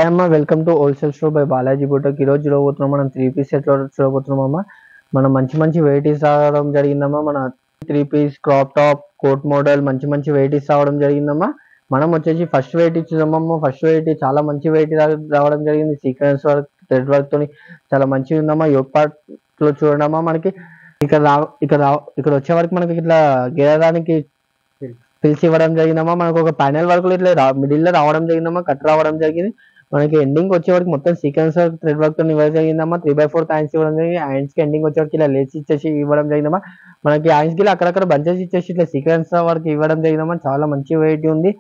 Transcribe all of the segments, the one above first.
Hi అమ్మ, welcome to wholesale store by Balaji boutique. ఈరోజు చూడబోతున్నాం మనం 3 పీస్ సెట్ చూడబోతున్నాం అమ్మ. మనం మంచి వెరైటీస్ రావడం జరిగిందమ్మా. మన 3 piece crop top coat model మంచి వెరైటీస్ రావడం జరిగిందమ్మా. మనం వచ్చేసి ఫస్ట్ వెరైటీ చూద్దామమ్మ. ఫస్ట్ వెరైటీ చాలా మంచి వెరైటీ రావడం జరిగింది. సీక్వెన్స్ వర్క్ థ్రెడ్ వర్క్ తోని చాలా మంచిగా ఉందమ్మా. యోగ్ పార్ట్ లో చూడమ్మా. మనకి ఇక్కడ వచ్చే వరకు మనకి ఇట్లా గేయడానికి పిలిచి ఇవ్వడం జరిగిందమ్మా. మనకు ఒక ప్యానెల్ వర్క్ ఇట్లా మిడిల్ లో రావడం జరిగిందమ్మా. కట్ రావడం జరిగింది. మనకి ఎండింగ్ వచ్చే వరకు మొత్తం సీక్వెన్స్ వర్క్ థ్రెడ్ వర్క్ తో ఇవ్వడం జరిగిందమ్మా. 3/4 హ్యాండ్స్ ఇవ్వడం జరిగింది. హ్యాండ్స్ కి ఎండింగ్ వచ్చే వరకు ఇలా లేస్ ఇచ్చేసి ఇవ్వడం జరిగిందమ్మా. మనకి హ్యాండ్స్ కి అక్కడక్కడ బంచెస్ ఇచ్చేసి ఇట్లా సీక్వెన్స్ వర్క్ ఇవ్వడం జరిగిందమ్మా. చాలా మంచి వెరైటీ ఉంది.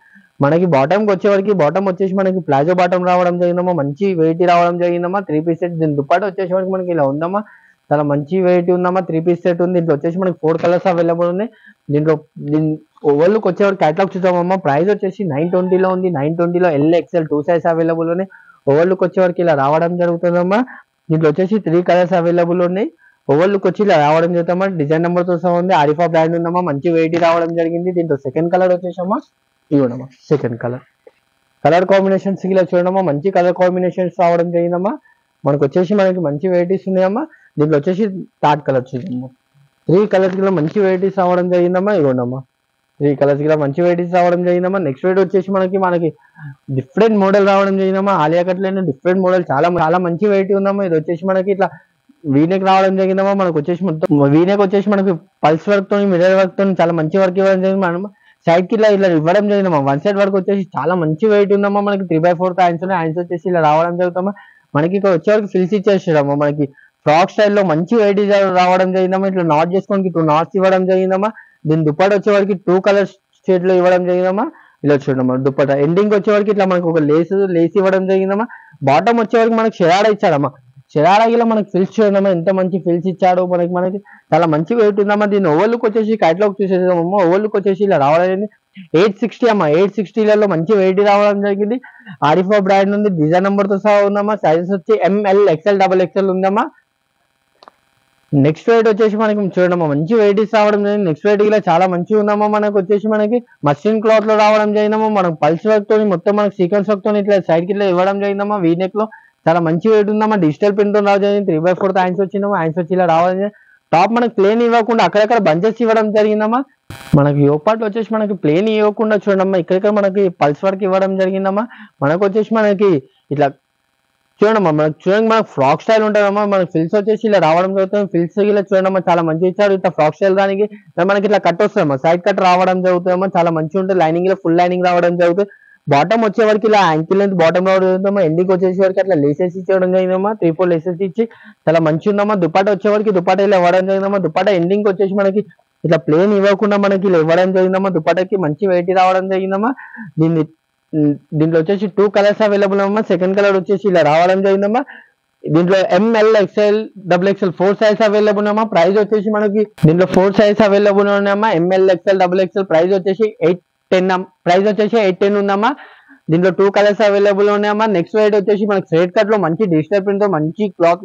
మనకి బాటమ్ వచ్చే వరకు బాటమ్ వచ్చేసి మనకి ప్లాజో బాటమ్ రావడం జరిగిందమ్మా. మంచి వెరైటీ రావడం జరిగిందమ్మా. 3 పీస్ సెట్. దీని దుప్పటి వచ్చేసి వరకు మనకి ఇలా ఉందమ్మా. చాలా మంచి వెరైటీ ఉందమ్మా. 3 పీస్ సెట్ ఉంది. దీంట్లో వచ్చేసి మనకి 4 కలర్స్ అవైలబుల్ ఉన్నాయి. దీంట్లో ఓవర్లుక్ వచ్చేవారు క్యాటలాగ్ చూద్దామమ్మా. ప్రైస్ వచ్చేసి 920 ఉంది. 920 LXL 2 సైజ్ అవైలబుల్ ఉన్నాయి. ఓవర్లుక్ వచ్చేవరకు ఇలా రావడం జరుగుతుందమ్మా. దీంట్లో వచ్చేసి 3 కలర్స్ అవైలబుల్ ఉన్నాయి. ఓవర్లుక్ వచ్చి ఇలా రావడం జరుగుతుందమ్మా. డిజైన్ నెంబర్ తో సహా ఉంది. ఆరిఫా బ్రాండ్ ఉందమ్మా. మంచి వెరైటీ రావడం జరిగింది. దీంట్లో సెకండ్ కలర్ వచ్చేసమ్మా ఇవ్వడమ్మా. సెకండ్ కలర్ కాంబినేషన్స్ ఇలా చూడమ్మా. మంచి కలర్ కాంబినేషన్స్ రావడం జరిగిందమ్మా. మనకు వచ్చేసి మంచి వెరైటీస్ ఉన్నాయమ్మా. దీంట్లో వచ్చేసి థర్డ్ కలర్ చూద్దామమ్మా. 3 కలర్స్ కూడా మంచి వెరైటీస్ రావడం జరిగిందమ్మా. ఇవ్వండమ్మా. 3 కలర్స్ కూడా మంచి వెరైటీస్ రావడం జరిగిందమ్మా. నెక్స్ట్ వెరైటీ వచ్చేసి మనకి డిఫరెంట్ మోడల్ రావడం జరిగిందమ్మా. ఆలియా కట్లైన డిఫరెంట్ మోడల్ చాలా మంచి వెరైటీ ఉందమ్మా. ఇది వచ్చేసి మనకి ఇట్లా వీనెక్ రావడం జరిగిందమ్మా. మనకు వచ్చేసి మొత్తం వీనెక్ వచ్చేసి మనకి పల్స్ వర్క్ తో మిర్రర్ వర్క్ తో చాలా మంచి వర్క్ ఇవ్వడం జరిగింది. మనం సైడ్ కి ఇలా ఇవ్వడం జరిగిందమ్మా. వన్ సైడ్ వర్క్ వచ్చేసి చాలా మంచి వెరైటీ ఉందమ్మా. మనకి 3/4 హ్యాండ్స్ ఉన్నాయి. హ్యాండ్స్ వచ్చేసి ఇలా రావడం జరుగుతామా. మనకి ఇక్కడ వచ్చే వరకు ఫిల్స్ ఇచ్చేసాడమ్మా. మనకి ఫ్రాక్ స్టైల్లో మంచి వెరైటీ రావడం జరిగిందమ్మా. ఇట్లా నాట్ చేసుకోవడానికి 2 నాట్స్ ఇవ్వడం జరిగిందమ్మా. దీని దుప్పట వచ్చే వరకు 2 కలర్స్ షేడ్ లో ఇవ్వడం జరిగిందమ్మా. ఇలా చూడమ్మా. దుప్పట ఎండింగ్ వచ్చే వరకు ఇట్లా మనకి ఒక లేస్ ఇవ్వడం జరిగిందమ్మా. బాటమ్ వచ్చే వరకు మనకి షరాడా ఇచ్చాడమ్మా. షరాడాగిలో మనకి ఫిల్స్ చూడమ్మా. ఎంత మంచి ఫిల్స్ ఇచ్చాడు. మనకి చాలా మంచి వెయిట్ ఉందమ్మా. దీని ఓవర్లుక్ వచ్చేసి క్యాటలాగ్ చూసేసామమ్మా. ఓవర్లుక్ వచ్చేసి ఇలా రావడం జరిగింది. 860 అమ్మా. 860లలో మంచి వెయిట్ రావడం జరిగింది. ఆరిఫా బ్రాండ్ ఉంది. డిజైన్ నెంబర్ తో సహా ఉందమ్మా. సైజెస్ వచ్చి ML XL XXL ఉందమ్మా. నెక్స్ట్ వెయిట్ వచ్చేసి మనకి చూడమ్మా. మంచి వెరైటీస్ రావడం జరిగింది. నెక్స్ట్ వెయిట్ ఇలా చాలా మంచిగా ఉందమ్మా. మనకు వచ్చేసి మనకి మస్లిన్ క్లాత్ లో రావడం జరిగిందమ్మా. మనకు పల్స్ వర్క్ తో మొత్తం మనకి సీక్వెన్స్ వర్క్ తో ఇట్లా సైడ్ కి ఇట్లా ఇవ్వడం జరిగిందమ్మా. వీనెక్ లో చాలా మంచి వెయిట్ ఉందమ్మా. డిజిటల్ ప్రింట్ తో రావడం జరిగింది. 3/4 హ్యాండ్స్ వచ్చిందమ్మా. హ్యాండ్స్ వచ్చి ఇలా రావడం జరిగింది. టాప్ మనకి ప్లేన్ ఇవ్వకుండా అక్కడక్కడ బంచెస్ ఇవ్వడం జరిగిందమ్మా. మనకి యోగ్ పార్ట్ వచ్చేసి మనకి ప్లేన్ ఇవ్వకుండా చూడమ్మా. ఇక్కడక్కడ మనకి పల్స్ వర్క్ ఇవ్వడం జరిగిందమ్మా. మనకు వచ్చేసి మనకి ఇట్లా చూడమ్మా. మనకు ఫ్రాక్ స్టైల్ ఉంటుందమ్మా. మనకి ఫిల్స్ వచ్చేసి ఇలా రావడం జరుగుతుంది. ఫిల్స్ ఇలా చూడమ్మా. చాలా మంచిగా ఇచ్చారు. ఇట్లా ఫ్రాక్ స్టైల్ దానికి మనకి ఇట్లా కట్ వస్తుందమ్మా. సైడ్ కట్ రావడం జరుగుతుందమ్మా. చాలా మంచిగా ఉంటుంది. లైనింగ్ లో ఫుల్ లైనింగ్ రావడం జరుగుతుంది. బాటమ్ వచ్చే వరకు ఇలా యాంకిల్ లెంత్ బాటమ్ రావడం జరుగుతుందమ్మా. ఎండింగ్ వచ్చేసి వరకు అట్లా లేసెస్ ఇచ్చడం జరిగిందమ్మా. 3-4 లేసెస్ ఇచ్చి చాలా మంచిగా ఉందమ్మా. దుపాట వచ్చే వరకు దుపాట ఇలా ఇవ్వడం జరిగిందమ్మా. దుపాట ఎండింగ్ వచ్చేసి మనకి ఇట్లా ప్లేన్ ఇవ్వకుండా మనకి ఇలా ఇవ్వడం జరిగిందమ్మా. దుపాటకి మంచి వెయిట్ రావడం జరిగిందమ్మా. దీంట్లో వచ్చేసి 2 కలర్స్ అవైలబుల్ అమ్మా. సెకండ్ కలర్ వచ్చేసి ఇలా రావడం జరిగిందమ్మా. దీంట్లో ML XL XXL 4 size available అమ్మా. ప్రైస్ వచ్చేసి మనకి దీంట్లో 4 సైజ్ అవైలబుల్ ఉన్నాయమ్మా. ML XL XXL ప్రైస్ వచ్చేసి 810 ఉందమ్మా. దీంట్లో 2 కలర్స్ అవైలబుల్ ఉన్నాయమ్మా. నెక్స్ట్ వెయిట్ వచ్చేసి మనకి స్ట్రైట్ కట్ లో మంచి డిజిటల్ ప్రింట్ తో మంచి క్లాత్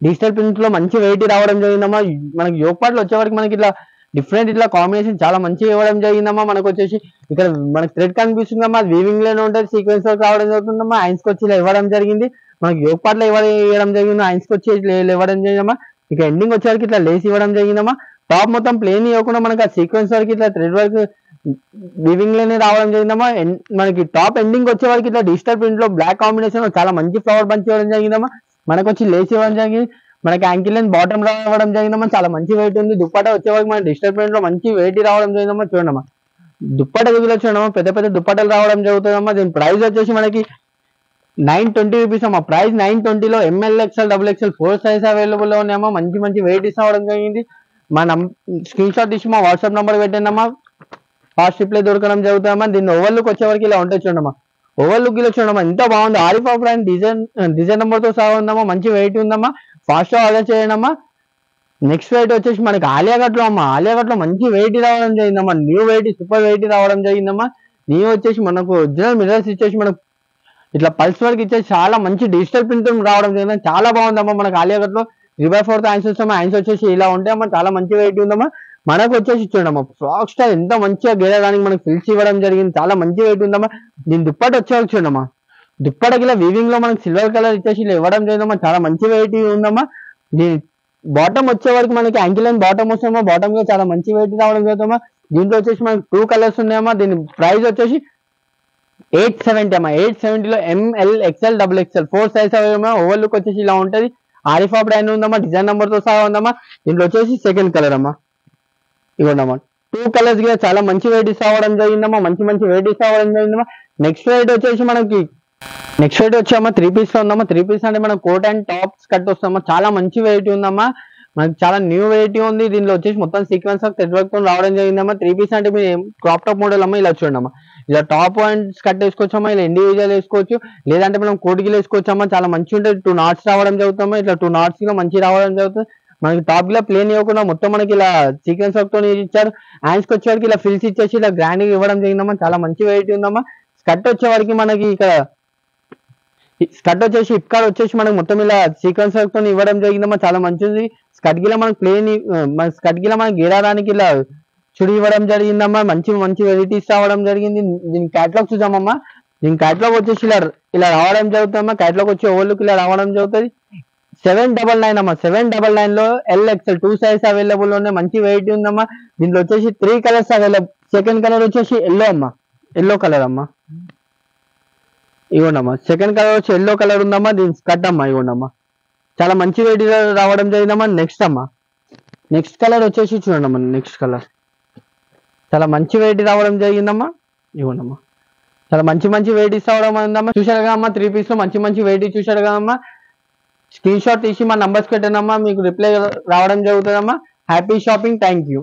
డిజిటల్ ప్రింట్ లో మంచి వెయిట్ రావడం జరిగిందమ్మా. మనకి యోగ్ పార్ట్ లో వచ్చే వరకు మనకి ఇట్లా డిఫరెంట్ ఇట్లా కాంబినేషన్ చాలా మంచిగా ఇవ్వడం జరిగిందమ్మా. మనకు వచ్చేసి ఇక్కడ మనకి థ్రెడ్ కనిపిస్తుందమ్మా. వీవింగ్ లోనే ఉంటుంది. సీక్వెన్స్ వర్క్ రావడం జరుగుతుందమ్మా. హ్యాండ్స్ కి వచ్చి ఇలా ఇవ్వడం జరిగింది. మనకి యోగ్ పార్ట్ లో ఇవ్వడం జరిగింది. హ్యాండ్స్ కి వచ్చి ఇవ్వడం జరిగిందమ్మా. ఇక ఎండింగ్ వచ్చే వరకు ఇట్లా లేస్ ఇవ్వడం జరిగిందమ్మా. టాప్ మొత్తం ప్లేన్ ఇవ్వకుండా మనకి ఆ సీక్వెన్స్ వరకు ఇట్లా థ్రెడ్ వర్క్ వీవింగ్ లోనే రావడం జరిగిందమ్మా. మనకి టాప్ ఎండింగ్ వచ్చే వరకు ఇట్లా డిజిటల్ ప్రింట్ లో బ్లాక్ కాంబినేషన్ లో చాలా మంచి ఫ్లవర్ బంచ్ ఇవ్వడం జరిగిందమ్మా. మనకు వచ్చి లేస్ ఇవ్వడం జరిగింది. మనకి యాంకిల్ లెంత్ బాటమ్ రావడం జరిగిందమ్మా. చాలా మంచి వెయిట్ ఉంది. దుప్పట వచ్చే వరకు మన డిజిటల్ ప్రింట్ లో మంచి వెయిట్ రావడం జరిగిందమ్మా. చూడమ్మా. దుప్పట దగ్గర చూడమ్మా. పెద్ద దుప్పటలు రావడం జరుగుతుందమ్మా. దీని ప్రైస్ వచ్చేసి మనకి 920 రూపీస్ అమ్మా. ప్రైస్ 920లో ML XL XXL 4 size available లో ఉన్నాయమ్మా. మంచి వెయిట్ రావడం జరిగింది. మన స్క్రీన్ షాట్ తీసి మా వాట్సాప్ నంబర్ పెట్టండమ్మా. ఫాస్ట్ రిప్లై దొరకడం జరుగుతుందమ్మా. దీన్ని ఓవర్లుక్ వచ్చే వరకు ఇలా ఉంటాయి చూడమ్మా. ఓవర్లుక్ ఇలా చూడమ్మా. ఎంత బాగుంది. ఆరిఫా బ్రాండ్ డిజైన్ నెంబర్ తో సహా ఉందమ్మా. మంచి వెయిట్ ఉందమ్మా. ఫాస్ట్ గా ఆర్డర్ చేయండి అమ్మా. నెక్స్ట్ వెయిట్ వచ్చేసి మనకి ఆలియా కట్ లో అమ్మా. ఆలియా కట్ లో మంచి వెయిట్ రావడం జరిగిందమ్మా. న్యూ వెయిట్ సూపర్ వెయిట్ రావడం జరిగిందమ్మా. న్యూ వచ్చేసి మనకు ఒరిజినల్ మిర్రర్స్ ఇచ్చేసి మనకు ఇట్లా పల్స్ వర్క్ ఇచ్చేసి చాలా మంచి డిజిటల్ ప్రింట్ రావడం జరిగింది. చాలా బాగుందమ్మా. మనకి ఆలియా కట్ లో 3/4 హ్యాండ్స్ వస్తామా. హ్యాండ్స్ వచ్చేసి ఇలా ఉంటాయమ్మా. చాలా మంచి వెయిట్ ఉందమ్మా. మనకు వచ్చేసి చూడమ్మా. ఫ్రాక్ స్టైల్ ఎంత మంచిగా గేయడానికి మనకు ఫిల్స్ ఇవ్వడం జరిగింది. చాలా మంచి వెయిట్ ఉందమ్మా. దీని దుప్పటి వచ్చే వరకు చూడమ్మా. దుప్పటకి ఇలా వీవింగ్ లో మనకి సిల్వర్ కలర్ ఇచ్చేసి ఇలా ఇవ్వడం జరిగిందమ్మా. చాలా మంచి వెరైటీ ఉందమ్మా. దీని బాటమ్ వచ్చే వరకు మనకి యాంకిల్ అండ్ బాటమ్ వస్తుందమ్మా. బాటమ్ గా చాలా మంచి వెరైటీ రావడం జరుగుతుందమ్మా. దీంట్లో వచ్చేసి మనకి 2 కలర్స్ ఉన్నాయమ్మా. దీని ప్రైస్ వచ్చేసి 870 అమ్మా. 870 లో ML XL XXL 4 size available. Over look వచ్చేసి ఇలా ఉంటది. ఆరిఫా బ్రాండ్ ఉందమ్మా. డిజైన్ నెంబర్ తో సహా ఉందమ్మా. దీంట్లో వచ్చేసి సెకండ్ కలర్ అమ్మా. ఇవ్వండమ్మా. 2 కలర్స్ గా చాలా మంచి వెరైటీస్ రావడం జరిగిందమ్మా. మంచి మంచి వెరైటీస్ రావడం జరిగిందమ్మా. నెక్స్ట్ వెరైటీ వచ్చేసి మనకి వచ్చామా 3 పీస్ లో ఉందమ్మా. 3 పీస్ అంటే మనకు కోట్ అండ్ టాప్స్ కట్ వస్తామా. చాలా మంచి వెరైటీ ఉందమ్మా. మనకి చాలా న్యూ వెరైటీ ఉంది. దీనిలో వచ్చేసి మొత్తం సీక్వెన్స్ ఆఫ్ థ్రెడ్ వర్క్ తో రావడం జరిగిందమ్మా. 3 పీస్ అంటే మీరు క్రాప్ టాప్ మోడల్ అమ్మా. ఇలా చూడండి, ఇలా టాప్ అండ్ స్కర్ట్ వేసుకోవచ్చమ్మా. ఇలా ఇండివిజువల్ వేసుకోవచ్చు, లేదంటే మనం కోటికి వేసుకోవచ్చమ్మా. చాలా మంచి ఉంటుంది. 2 నాట్స్ రావడం జరుగుతామా. ఇట్లా 2 నాట్స్ లో మంచి రావడం జరుగుతుంది. మనకి టాప్ గా ప్లేన్ ఇవ్వకుండా మొత్తం మనకి ఇలా సీక్వెన్స్ వర్క్ తో ఇచ్చారు. హ్యాండ్స్ కి వచ్చేవారికి ఇలా ఫిల్స్ ఇచ్చేసి ఇలా గ్రాండ్ గా ఇవ్వడం జరిగిందమ్మా. చాలా మంచి వెరైటీ ఉందమ్మా. స్కర్ట్ వచ్చేవారికి మనకి ఇక్కడ స్కర్ట్ వచ్చేసి హిప్ కార్డ్ వచ్చేసి మనకి మొత్తం ఇలా సీక్వెన్స్ వర్క్ తో ఇవ్వడం జరిగిందమ్మా. చాలా మంచిది. స్కర్ట్ గిలా మనకి ప్లేన్ స్కర్ట్ గిలా మనకి గీరడానికి ఇలా చుడి ఇవ్వడం జరిగిందమ్మా. మంచి మంచి వెరైటీస్ రావడం జరిగింది. దీని క్యాటలాగ్ చూద్దామమ్మా. దీని క్యాటలాగ్ వచ్చేసి ఇలా రావడం జరుగుతుందమ్మా. క్యాటలాగ్ వచ్చి ఓవర్లుక్ ఇలా రావడం జరుగుతుంది. 799 అమ్మా. 799 లో LXL 2 సైజ్ అవైలబుల్ ఉన్నాయి. మంచి వెరైటీ ఉందమ్మా. దీంట్లో వచ్చేసి 3 కలర్స్ అవైలబుల్. సెకండ్ కలర్ వచ్చేసి ఎల్లో అమ్మా. ఎల్లో కలర్ అమ్మా. ఇవ్వండమ్మా. సెకండ్ కలర్ వచ్చి ఎల్లో కలర్ ఉందమ్మా. దీని స్కర్ట్ అమ్మా. ఇవ్వండమ్మా. చాలా మంచి వెరైటీ రావడం జరిగిందమ్మా. నెక్స్ట్ అమ్మా. నెక్స్ట్ కలర్ వచ్చేసి చూడండమ్మా. నెక్స్ట్ కలర్ చాలా మంచి వెరైటీ రావడం జరిగిందమ్మా. ఇవ్వండమ్మా. చాలా మంచి మంచి వెరైటీస్ రావడం ఉందమ్మా. చూశారు కదమ్మా 3 పీస్ లో మంచి మంచి వెరైటీ చూశారు కదమ్మా. స్క్రీన్ షాట్ తీసి మా నంబర్స్ పెట్టండమ్మా. మీకు రిప్లై రావడం జరుగుతుందమ్మా. Happy shopping. Thank you.